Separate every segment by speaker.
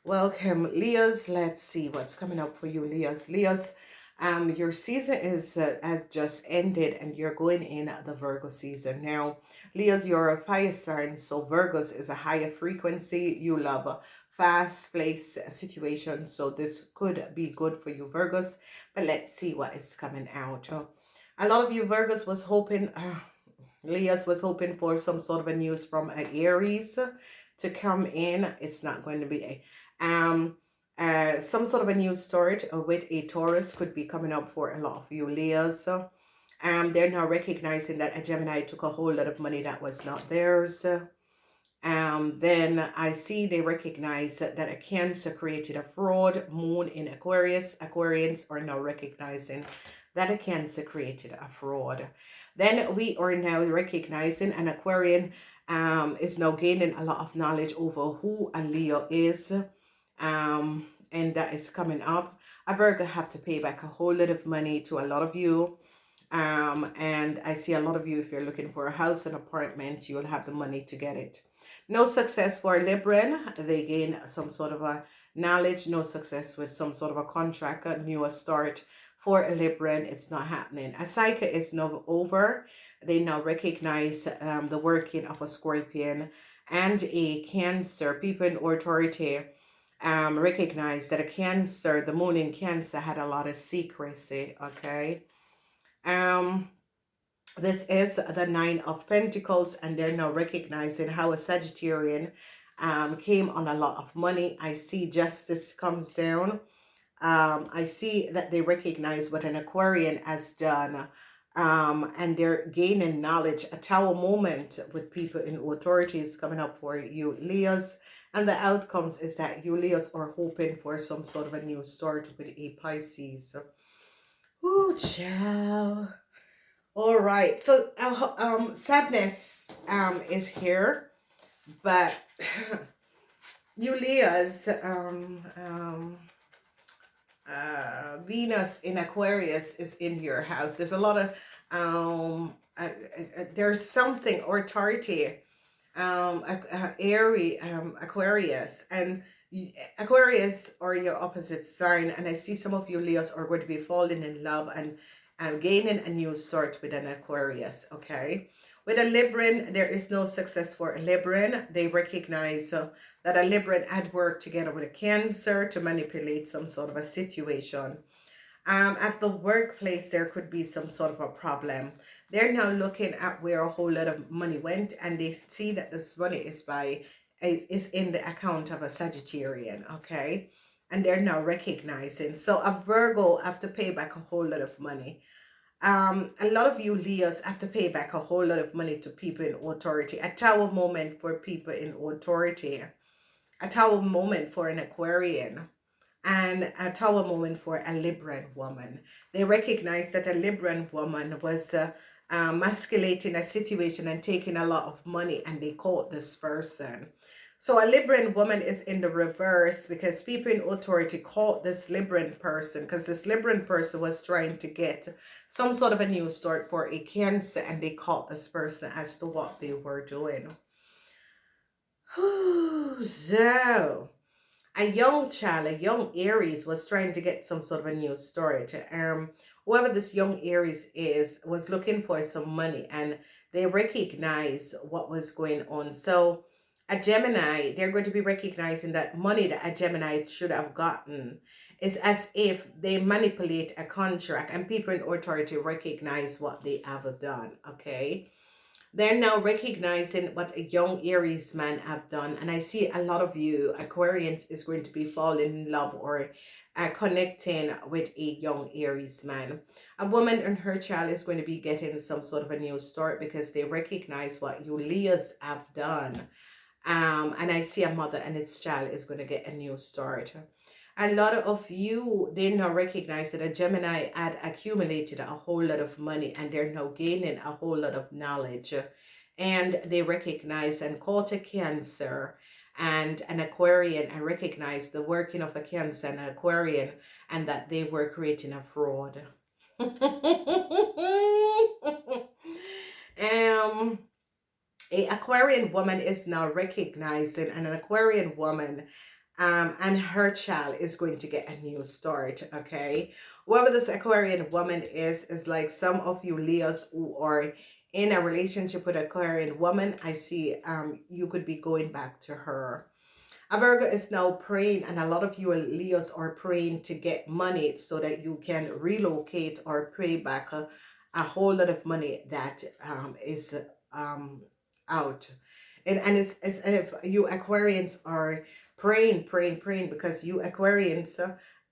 Speaker 1: Welcome, Leos. Let's see what's coming up for you, Leos. Leos, your season is has just ended, and you're going in the Virgo season now. Leos, you're a fire sign, so Virgos is a higher frequency. You love a fast place situation, so this could be good for you, Virgos. But let's see what is coming out. A lot of you Virgos was hoping. Leos was hoping for some sort of a news from an Aries to come in. It's not going to be a some sort of a new start with a Taurus could be coming up for a lot of you Leos. They're now recognizing that a Gemini took a whole lot of money that was not theirs. Then I see they recognize that a Cancer created a fraud. Moon in Aquarius. Aquarians are now recognizing that a Cancer created a fraud. Then we are now recognizing an Aquarian is now gaining a lot of knowledge over who a Leo is. And that is coming up. A Virgo have to pay back a whole lot of money to a lot of you. And I see a lot of you, if you're looking for a house, an apartment, you'll have the money to get it. No success for Libran. They gain some sort of a knowledge. No success with some sort of a contract, a new start for a Libran. It's not happening. A Psyche is now over. They now recognize the working of a Scorpion and a Cancer. People in authority recognize that a Cancer, the moon in Cancer, had a lot of secrecy. Okay. This is the Nine of Pentacles, and they're now recognizing how a Sagittarian came on a lot of money. I see justice comes down. I see that they recognize what an Aquarian has done, and they're gaining knowledge. A Tower moment with people in authority is coming up for you Leos, and the outcomes is that you Leos are hoping for some sort of a new start with a Pisces. Ooh, child. All right, so sadness is here, but you Leos, Venus in Aquarius is in your house. There's a lot of there's something authority, Aries, Aquarius, and Aquarius are your opposite sign, and I see some of you Leos are going to be falling in love and gaining a new start with an Aquarius. Okay, with a Libran, there is no success for a Libran. They recognize that a Libran had worked together with a Cancer to manipulate some sort of a situation. At the workplace, there could be some sort of a problem. They're now looking at where a whole lot of money went, and they see that this money is in the account of a Sagittarian. Okay, and they're now recognizing. So a Virgo have to pay back a whole lot of money. A lot of you Leos have to pay back a whole lot of money to people in authority. A Tower moment for people in authority. A Tower moment for an Aquarian. And a Tower moment for a Libran woman. They recognize that a Libran woman was masculating a situation and taking a lot of money, and they caught this person. So a Libran woman is in the reverse because people in authority caught this Libran person, because this Libran person was trying to get some sort of a new start for a Cancer, and they caught this person as to what they were doing. So a young child, a young Aries was trying to get some sort of a new start. Whoever this young Aries is was looking for some money, and they recognize what was going on. So a Gemini, they're going to be recognizing that money that a Gemini should have gotten is as if they manipulate a contract, and people in authority recognize what they have done. Okay, they're now recognizing what a young Aries man have done, and I see a lot of you Aquarians is going to be falling in love or connecting with a young Aries man. A woman and her child is going to be getting some sort of a new start because they recognize what you Leos have done. And I see a mother and its child is going to get a new start. A lot of you, they now recognize that a Gemini had accumulated a whole lot of money, and they're now gaining a whole lot of knowledge. And they recognize and caught a Cancer and an Aquarian, and recognize the working of a Cancer and an Aquarian, and that they were creating a fraud. A Aquarian woman is now recognizing, and an Aquarian woman and her child is going to get a new start. Okay, whoever this Aquarian woman is like some of you Leos who are in a relationship with Aquarian woman. I see you could be going back to her. A Virgo is now praying, and a lot of you Leos are praying to get money so that you can relocate or pay back a whole lot of money that is um, out. And it's if you Aquarians are praying because you Aquarians,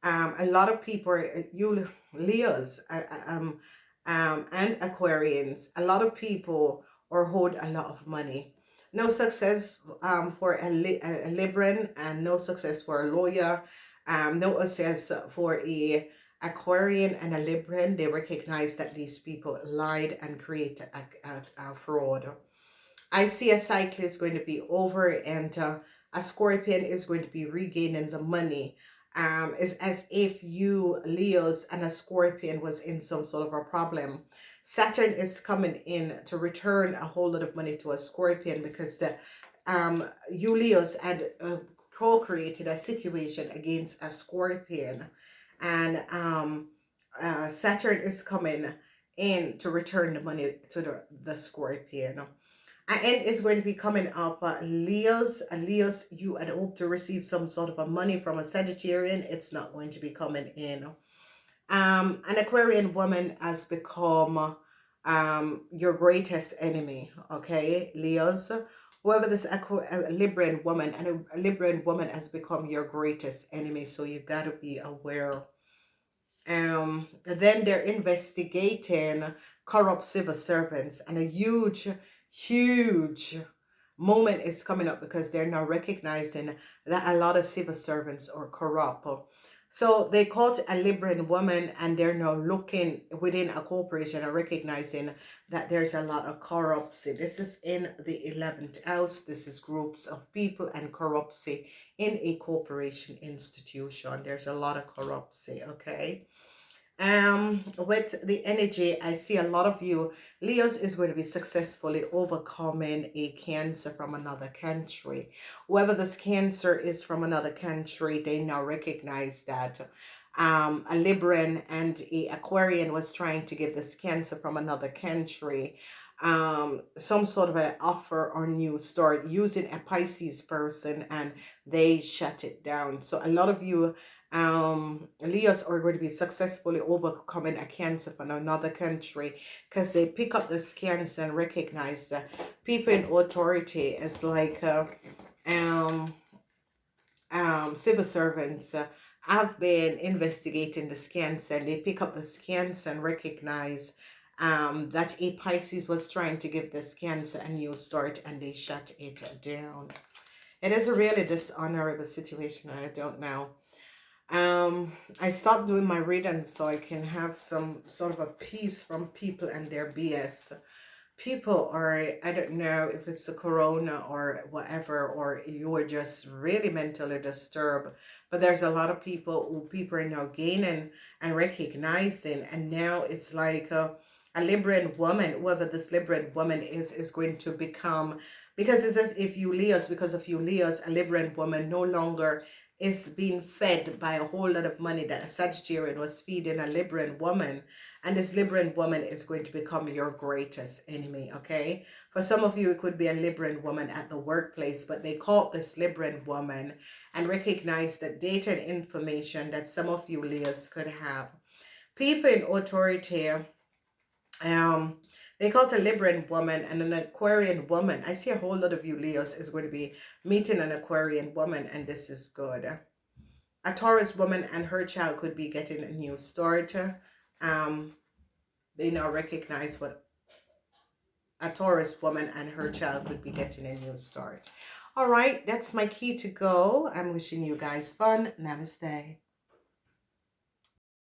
Speaker 1: a lot of people, you Leos, and Aquarians, a lot of people are owed a lot of money. No success for a Libran, and no success for a lawyer. No success for a Aquarian and a Libran. They recognize that these people lied and created a fraud. I see a cycle is going to be over, and a Scorpion is going to be regaining the money. It's as if you Leos and a Scorpion was in some sort of a problem. Saturn is coming in to return a whole lot of money to a Scorpion because the you Leos had co-created a situation against a Scorpion, and Saturn is coming in to return the money to the Scorpion. And it is going to be coming up. Leos, you had hoped to receive some sort of a money from a Sagittarian. It's not going to be coming in. An Aquarian woman has become your greatest enemy. Okay, Leos. Whoever this Libran woman, and a Libran woman has become your greatest enemy. So you got to be aware. Then they're investigating corrupt civil servants, and a huge moment is coming up because they're now recognizing that a lot of civil servants are corrupt. So they caught a Libran woman, and they're now looking within a corporation and recognizing that there's a lot of corruption. This is in the 11th house. This is groups of people and corruption in a corporation institution. There's a lot of corruption, okay? With the energy, I see a lot of you Leos is going to be successfully overcoming a cancer from another country. Whoever this cancer is from another country, they now recognize that a Libran and a Aquarian was trying to give this cancer from another country some sort of an offer or new start using a Pisces person, and they shut it down. So a lot of you Leos are going to be successfully overcoming a cancer from another country because they pick up this cancer and recognize that people in authority is like civil servants have been investigating the cancer, and they pick up the cancer and recognize that a Pisces was trying to give this cancer a new start, and they shut it down. It is a really dishonorable situation. I don't know. I stopped doing my readings so I can have some sort of a peace from people and their BS. People are, I don't know if it's the corona or whatever, or you are just really mentally disturbed, but there's a lot of people are now gaining and recognizing, and now it's like a Libran woman, whoever this Libran woman is going to become, because it says if you Leos, because of you Leos, a Libran woman no longer is being fed by a whole lot of money that a Sagittarian was feeding a Libran woman. And this Libran woman is going to become your greatest enemy, okay? For some of you, it could be a Libran woman at the workplace, but they caught this Libran woman and recognized the data and information that some of you Leos could have. People in authority, they call it a Libran woman and an Aquarian woman. I see a whole lot of you Leos is going to be meeting an Aquarian woman, and this is good. A Taurus woman and her child could be getting a new start. They now recognize what a Taurus woman and her child could be getting a new start. All right, that's my key to go. I'm wishing you guys fun. Namaste.